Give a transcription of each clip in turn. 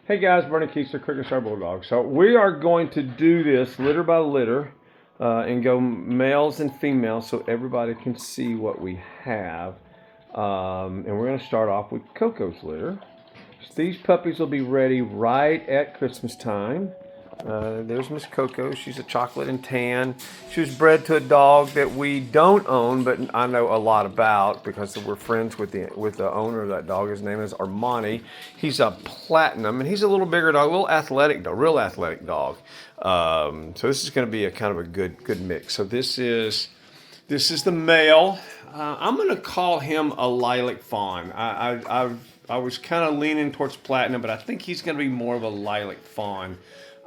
Hey guys, Bernie Keister, Cricket Star Bulldog. So we are going to do this litter by litter and go males and females so everybody can see what we have. And we're going to start off with Coco's litter. So these puppies will be ready right at Christmas time. There's Miss Coco. She's a chocolate and tan. She was bred to a dog that we don't own, but I know a lot about because we're friends with the owner of that dog. His name is Armani. He's a platinum, and he's a little bigger dog, a little athletic dog, real athletic dog. So this is going to be a kind of a good mix. So this is the male. I'm going to call him a lilac fawn. I was kind of leaning towards platinum, but I think he's going to be more of a lilac fawn.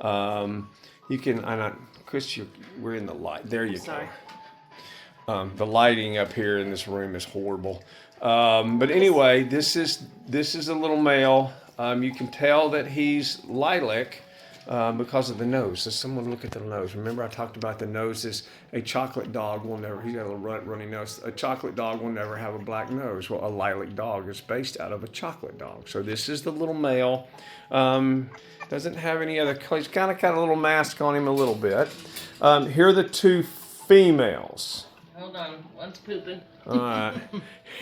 You can, Chris, we're in the light. There you go. The lighting up here in this room is horrible. But anyway, this is a little male. You can tell that he's lilac because of the nose. So someone look at the nose. Remember I talked about the noses. A chocolate dog will never, he's got a little runny nose. A chocolate dog will never have a black nose. Well, a lilac dog is based out of a chocolate dog. So this is the little male. Doesn't have any other color. He's got a little mask on him a little bit. Here are the two females. Hold on, one's pooping. All right.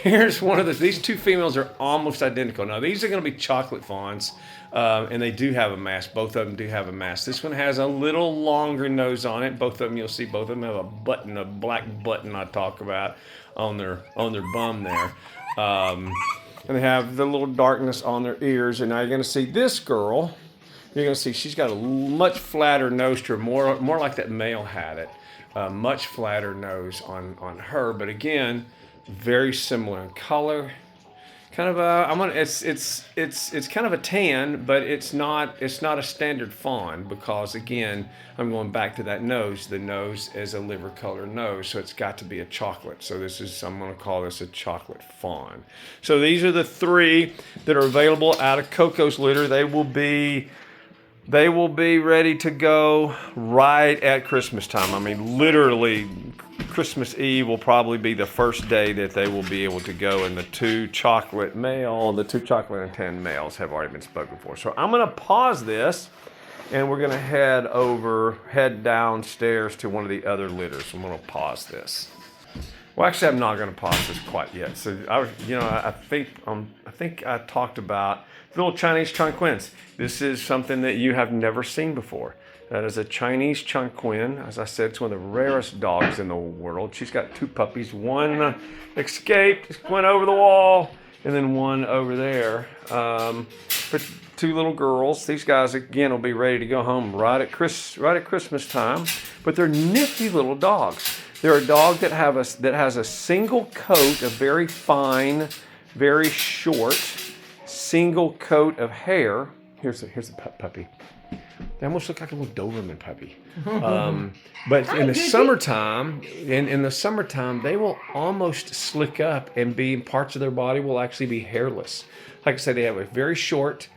Here's one of these two females are almost identical. Now, these are going to be chocolate fawns, and they do have a mask. Both of them do have a mask. This one has a little longer nose on it. Both of them, you'll see, both of them have a button, a black button I talk about on their bum there. And they have the little darkness on their ears. And now you're going to see this girl. You're going to see she's got a much flatter nose to her, more like that male had it. Much flatter nose on her, but again, very similar in color. Kind of it's kind of a tan, but it's not a standard fawn because again, I'm going back to that nose. The nose is a liver color nose, so it's got to be a chocolate. So I'm going to call this a chocolate fawn. So these are the three that are available out of Coco's litter. They will be ready to go right at Christmas time. I mean, literally, Christmas Eve will probably be the first day that they will be able to go, and the two chocolate and tan males have already been spoken for. So I'm going to pause this, and we're going to head downstairs to one of the other litters. I'm going to pause this. Well, actually, I'm not going to pause this quite yet. So I think I talked about little Chinese Chongquins. This is something that you have never seen before. That is a Chinese Chongquin. As I said, it's one of the rarest dogs in the world. She's got two puppies. One escaped, went over the wall, and then one over there. But two little girls. These guys, again, will be ready to go home right at Christmas time. But they're nifty little dogs. They're a dog that has a single coat of very fine, very short, single coat of hair. Here's a puppy. They almost look like a little Doberman puppy. But in the summertime, they will almost slick up and parts of their body will actually be hairless. Like I said, they have a very short,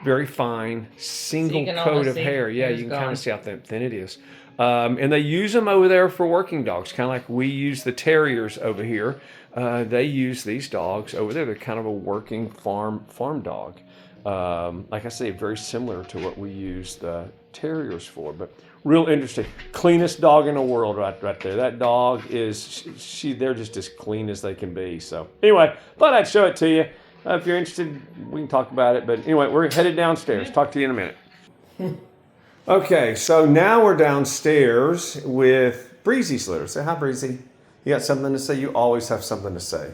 very fine, single coat of hair. Yeah, you can kind of see how thin it is. And they use them over there for working dogs, kind of like we use the terriers over here. They use these dogs over there. They're kind of a working farm dog. Like I say, very similar to what we use the terriers for, but real interesting. Cleanest dog in the world right there. That dog is, they're just as clean as they can be. So anyway, thought I'd show it to you. If you're interested, we can talk about it. But anyway, we're headed downstairs. Talk to you in a minute. Okay, so now we're downstairs with Breezy's litter. Say hi, Breezy. You got something to say? You always have something to say.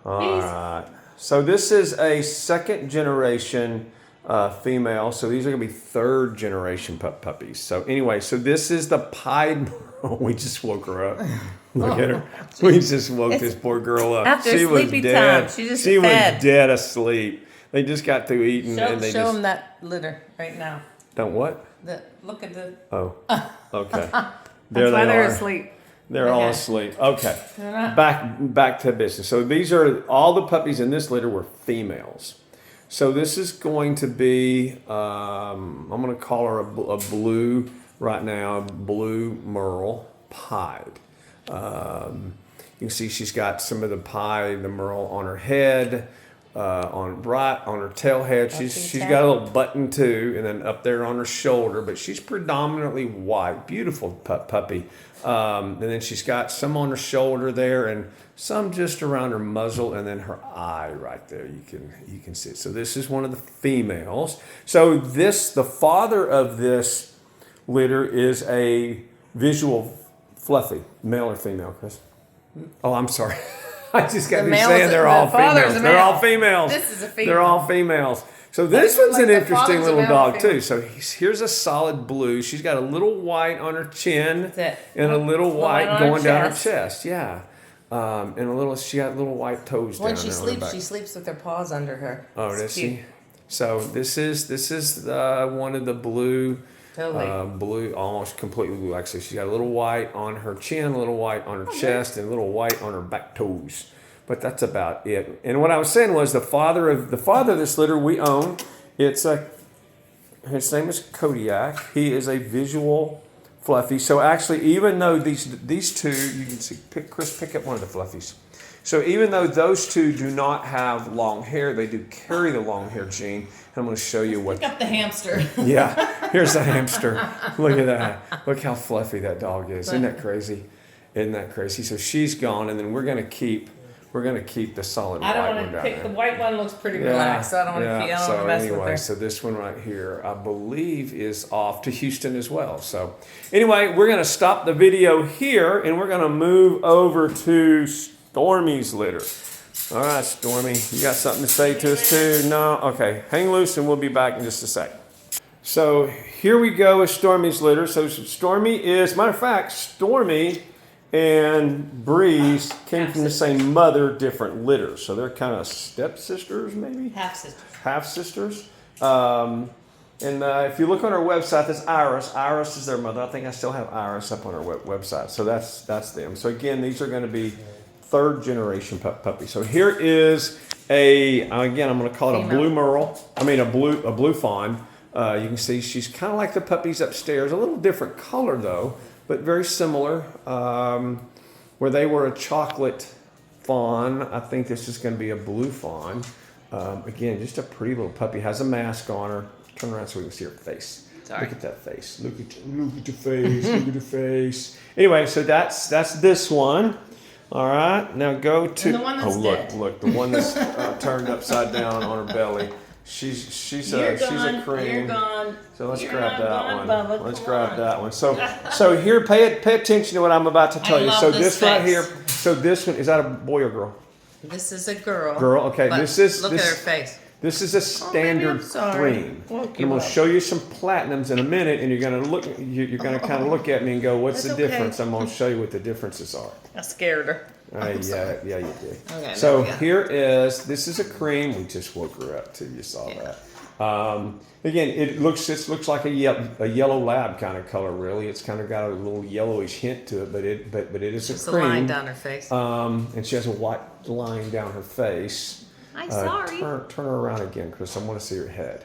All right. So this is a second generation female. So these are going to be third generation puppies. So anyway, so this is the pied Merle. We just woke her up. Look at her. We just woke this poor girl up. After she was sleepy dead. time. Was dead asleep. They just got through eating. Show them that litter right now. Don't what? Look at the... Oh, okay. That's why they're asleep. They're all asleep. Okay. Back to business. So these are all the puppies in this litter were females. So this is going to be I'm going to call her a blue right now, a blue Merle pied. You can see she's got some of the Merle on her head. on her tail head. She's got a little button too, and then up there on her shoulder. But she's predominantly white, beautiful puppy. And then she's got some on her shoulder there, and some just around her muzzle, and then her eye right there. You can see it. So this is one of the females. So the father of this litter is a visual fluffy, male or female, Chris? Oh, I'm sorry. I just got to be saying they're all females. They're all females. This is a female. They're all females. So this one's an interesting little dog too. So here's a solid blue. She's got a little white on her chin and a little white going down her chest. Yeah. And she got little white toes down there. When she sleeps with her paws under her. Oh, does she? So this is one of the blue. Totally. Blue, almost completely blue. Actually, she's got a little white on her chin, a little white on her chest, and a little white on her back toes. But that's about it. And what I was saying was the father of this litter we own. His name is Kodiak. He is a visual fluffy. So actually, even though these two, you can see, Chris, pick up one of the fluffies. So even though those two do not have long hair, they do carry the long hair gene. I'm going to show you what. Pick up the hamster. Yeah, here's the hamster. Look at that. Look how fluffy that dog is. Isn't that crazy? Isn't that crazy? So she's gone, and then we're going to keep the solid white one down there. I don't want to pick the white one. Looks pretty relaxed. So I don't want to mess with her. So this one right here, I believe, is off to Houston as well. So anyway, we're going to stop the video here, and we're going to move over to Stormy's litter. All right, Stormy, you got something to say to us too? No? Okay, hang loose and we'll be back in just a sec. So here we go with Stormy's litter. So Stormy is, matter of fact, Stormy and Breeze came from the same mother, different litters. So they're kind of stepsisters, maybe? Half-sisters. Half-sisters. And if you look on our website, that's Iris. Iris is their mother. I think I still have Iris up on our website. So that's them. So again, these are going to be third generation puppy. So here is I'm going to call it a blue merle. I mean a blue fawn. You can see she's kind of like the puppies upstairs, a little different color though, but very similar. Where they were a chocolate fawn, I think this is going to be a blue fawn. Again, just a pretty little puppy. Has a mask on her. Turn around so we can see her face. Sorry. Look at that face. Look at the face. Look at the face. Anyway, so that's this one. All right, now go to. And the one that's dead. Look, the one that's turned upside down on her belly. She's a cream. You're gone. So let's grab that one. Bubba, let's grab that one. So here, pay attention to what I'm about to tell you. So this right here. So this one, is that a boy or girl? This is a girl. Girl, okay. Look at her face. This is a standard cream. I'm going to show you some platinums in a minute, and you're going to kind of look at me and go, "What's the difference?" I'm going to show you what the differences are. I scared her. Yeah, you did. Okay, so this is a cream. We just woke her up too. You saw that. Again, it looks like a yellow lab kind of color. Really, it's kind of got a little yellowish hint to it, but it is just a cream. A line down her face. And she has a white line down her face. I'm sorry. Turn her around again, Chris. I want to see her head.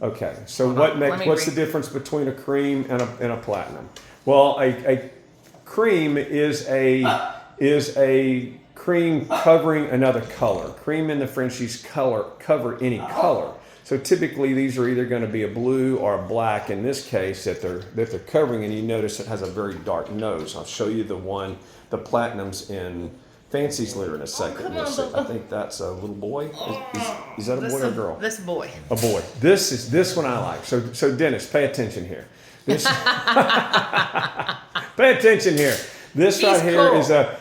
Okay. So what's the difference between a cream and a platinum? Well, a cream is a cream covering another color. Cream and the Frenchies cover any color. So typically these are either going to be a blue or a black. In this case, that they're covering, and you notice it has a very dark nose. I'll show you the platinums in Fancy's litter in a second. I think that's a little boy. Is that a boy or a girl? This boy. A boy. This one I like. So Dennis, pay attention here. Pay attention here. This right here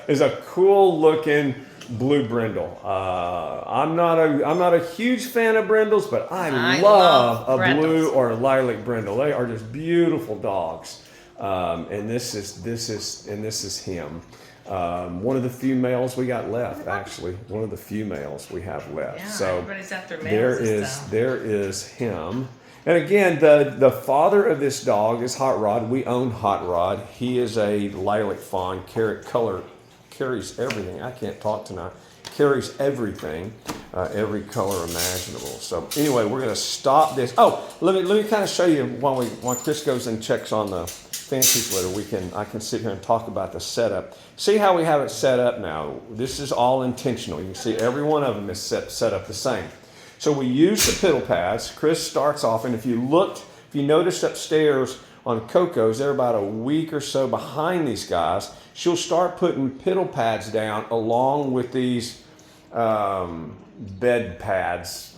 is a cool looking blue brindle. I'm not a huge fan of brindles, but I love a blue or a lilac brindle. They are just beautiful dogs. And this is him. One of the few males we got left, actually. One of the few males we have left. Yeah, so everybody's after males there is him. And again, the father of this dog is Hot Rod. We own Hot Rod. He is a lilac fawn, carries everything. I can't talk tonight. Carries everything, every color imaginable. So anyway, we're going to stop this. Oh, let me kind of show you while Chris goes and checks on the Fancy's litter, I can sit here and talk about the setup. See how we have it set up now? This is all intentional. You can see every one of them is set up the same. So we use the piddle pads. Chris starts off, and if you noticed upstairs on Coco's, they're about a week or so behind these guys. She'll start putting piddle pads down along with these bed pads,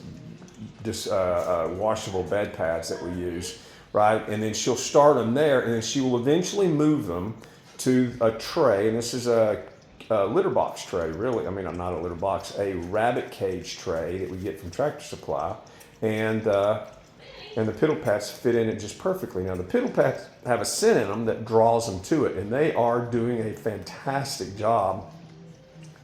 washable bed pads that we use, right? And then she'll start them there, and then she will eventually move them to a tray, and this is a litter box tray, really. I mean, not a litter box, a rabbit cage tray that we get from Tractor Supply, and the piddle pads fit in it just perfectly. Now, the piddle pads have a scent in them that draws them to it, and they are doing a fantastic job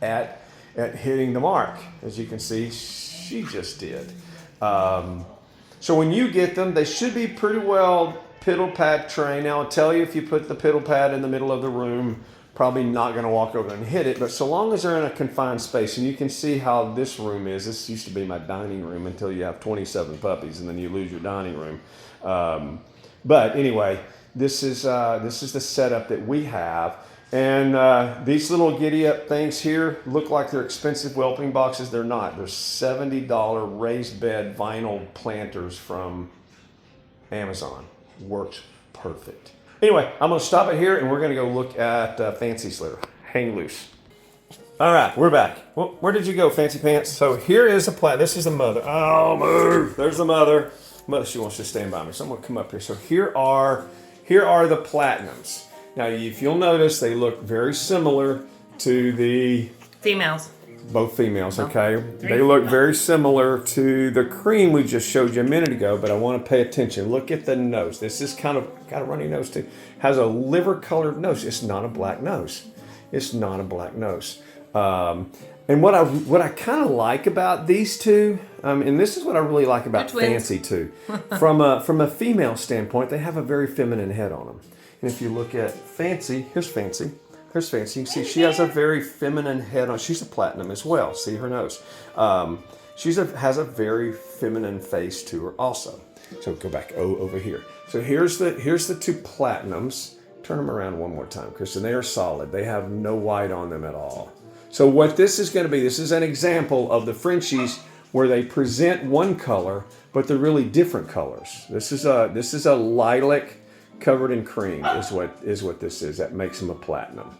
at hitting the mark. As you can see, she just did. So when you get them, they should be pretty well piddle pad trained. Now, I'll tell you, if you put the piddle pad in the middle of the room, probably not going to walk over and hit it, but so long as they're in a confined space, and you can see how this room is. This used to be my dining room until you have 27 puppies, and then you lose your dining room. But anyway, this is the setup that we have. And these little giddy-up things here look like they're expensive whelping boxes. They're not. They're $70 raised bed vinyl planters from Amazon. Works perfect. Anyway, I'm going to stop it here, and we're going to go look at Fancy's litter. Hang loose. All right, we're back. Well, where did you go, Fancy Pants? So here is this is the mother. Oh, move. There's the mother. Mother, she wants to stand by me, so I'm going to come up here. So here are the Platinums. Now, if you'll notice, they look very similar to the... Females. Both females, okay? They look very similar to the cream we just showed you a minute ago, but I want to pay attention. Look at the nose. This is kind of got a runny nose too. Has a liver-colored nose. It's not a black nose. It's not a black nose. And what I kind of like about these two, and this is what I really like about Fancy too. From a female standpoint, they have a very feminine head on them. And if you look at Fancy, here's Fancy. Here's Fancy. You can see she has a very feminine head on. She's a Platinum as well. See her nose. Has a very feminine face to her also. So go back over here. So here's the two Platinums. Turn them around one more time, Kristen. They are solid. They have no white on them at all. So what this is going to be, this is an example of the Frenchies where they present one color, but they're really different colors. This is a lilac covered in cream is what this is. That makes them a Platinum.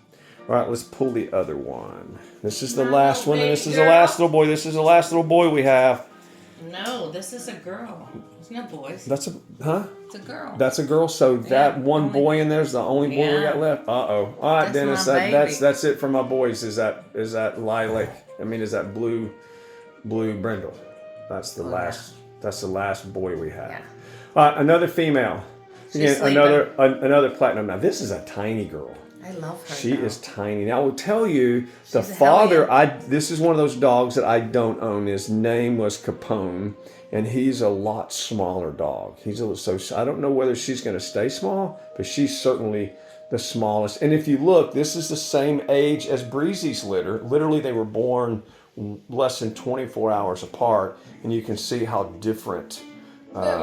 All right, let's pull the other one. This is the last one, and this is the last little boy. This is the last little boy we have. No, this is a girl. It's not boys. It's a girl. That's a girl. So that one boy in there is the only boy we got left. Uh-oh. All right, Dennis. That's it for my boys. Is that lilac? I mean, is that blue brindle? That's the last. Yeah. That's the last boy we have. Yeah. Another female. Again, another Platinum. Now this is a tiny girl. I love her. She is tiny. Now I will tell you, the father. This is one of those dogs that I don't own. His name was Capone, and he's a lot smaller dog. So I don't know whether she's going to stay small, but she's certainly the smallest. And if you look, this is the same age as Breezy's litter. Literally, they were born less than 24 hours apart, and you can see how different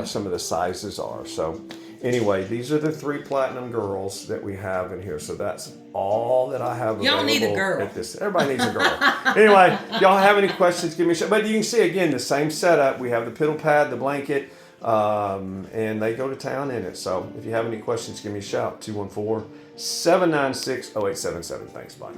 some of the sizes are. So. Anyway, these are the 3 Platinum girls that we have in here. So that's all that I have available. Y'all need a girl. Everybody needs a girl. Anyway, y'all have any questions, give me a shout. But you can see, again, the same setup. We have the piddle pad, the blanket, and they go to town in it. So if you have any questions, give me a shout. 214-796-0877. Thanks, bye.